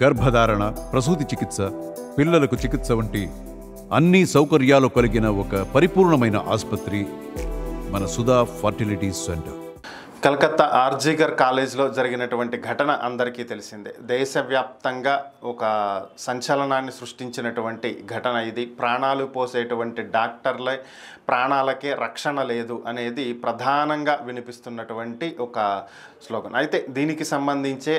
గర్భధారణ, ప్రసూతి చికిత్స, పిల్లలకు చికిత్స వంటి అన్ని సౌకర్యాలు కలిగిన ఒక పరిపూర్ణమైన ఆసుపత్రి మన సుధా ఫర్టిలిటీ సెంటర్. కలకత్తా ఆర్జికర్ కాలేజ్లో జరిగినటువంటి ఘటన అందరికీ తెలిసిందే. దేశవ్యాప్తంగా ఒక సంచలనాన్ని సృష్టించినటువంటి ఘటన ఇది. ప్రాణాలు పోసేటువంటి డాక్టర్లే ప్రాణాలకే రక్షణ లేదు అనేది ప్రధానంగా వినిపిస్తున్నటువంటి ఒక స్లోగన్. అయితే దీనికి సంబంధించే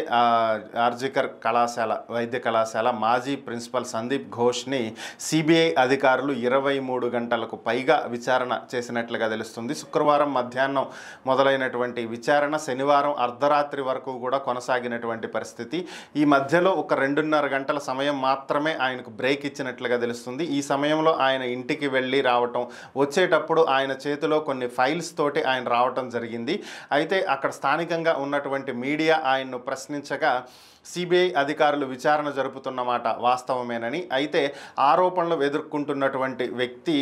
ఆర్జికర్ కళాశాల, వైద్య కళాశాల మాజీ ప్రిన్సిపల్ సందీప్ ఘోష్ని సిబిఐ అధికారులు 23 గంటలకు పైగా విచారణ చేసినట్లుగా తెలుస్తుంది. శుక్రవారం మధ్యాహ్నం మొదలైనటువంటి విచారణ శనివారం అర్ధరాత్రి వరకు కూడా కొనసాగినటువంటి పరిస్థితి. ఈ మధ్యలో ఒక 2.5 గంటల సమయం మాత్రమే ఆయనకు బ్రేక్ ఇచ్చినట్లుగా తెలుస్తుంది. ఈ సమయంలో ఆయన ఇంటికి వెళ్ళి రావటం, వచ్చేటప్పుడు ఆయన చేతిలో కొన్ని ఫైల్స్ తోటి ఆయన రావటం జరిగింది. అయితే అక్కడ స్థానికంగా ఉన్నటువంటి మీడియా ఆయన్ను ప్రశ్నించగా సిబిఐ అధికారులు విచారణ జరుపుతున్నమాట వాస్తవమేనని, అయితే ఆరోపణలు ఎదుర్కొంటున్నటువంటి వ్యక్తి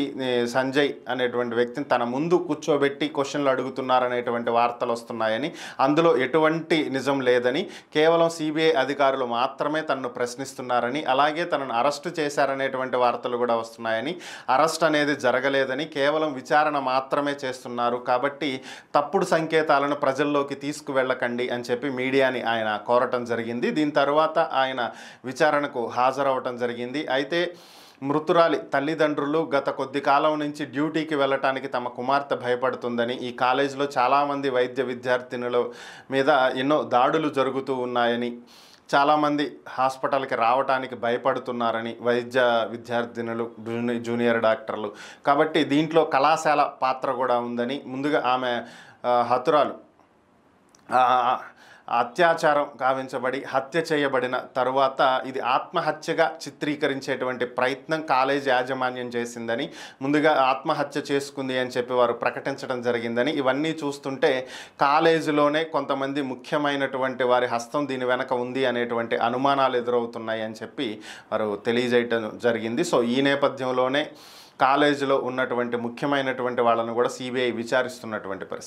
సంజయ్ అనేటువంటి వ్యక్తిని తన ముందు కూర్చోబెట్టి క్వశ్చన్లు అడుగుతున్నారనేటువంటి వార్తలు వస్తున్నాయని, అందులో ఎటువంటి నిజం లేదని, కేవలం సిబిఐ అధికారులు మాత్రమే తనను ప్రశ్నిస్తున్నారని, అలాగే తనను అరెస్టు చేశారనేటువంటి వార్తలు కూడా వస్తున్నాయని, అరెస్ట్ అనేది జరగలేదని, కేవలం విచారణ మాత్రమే చేస్తున్నారు కాబట్టి తప్పుడు సంకేతాలను ప్రజల్లోకి తీసుకువెళ్ళకండి అని చెప్పి మీడియాని ఆయన కోరటం జరిగింది. దీని తర్వాత ఆయన విచారణకు హాజరవటం జరిగింది. అయితే మృతురాలి తల్లిదండ్రులు గత కొద్ది కాలం నుంచి డ్యూటీకి వెళ్ళటానికి తమ కుమార్తె భయపడుతుందని, ఈ కాలేజీలో చాలామంది వైద్య విద్యార్థినుల మీద ఎన్నో దాడులు జరుగుతూ ఉన్నాయని, చాలామంది హాస్పిటల్కి రావడానికి భయపడుతున్నారని వైద్య విద్యార్థినులు, జూనియర్ డాక్టర్లు, కాబట్టి దీంట్లో కళాశాల పాత్ర కూడా ఉందని, ముందుగా ఆమె హతురాలు అత్యాచారం గావించబడి హత్య చేయబడిన తరువాత ఇది ఆత్మహత్యగా చిత్రీకరించేటువంటి ప్రయత్నం కాలేజీ యాజమాన్యం చేసిందని, ముందుగా ఆత్మహత్య చేసుకుంది అని చెప్పి వారు ప్రకటించడం జరిగిందని, ఇవన్నీ చూస్తుంటే కాలేజీలోనే కొంతమంది ముఖ్యమైనటువంటి వారి హస్తం దీని వెనక ఉంది అనేటువంటి అనుమానాలు ఎదురవుతున్నాయి అని చెప్పి వారు తెలియజేయటం జరిగింది. సో ఈ నేపథ్యంలోనే కాలేజీలో ఉన్నటువంటి ముఖ్యమైనటువంటి వాళ్ళను కూడా సిబిఐ విచారిస్తున్నటువంటి పరిస్థితి.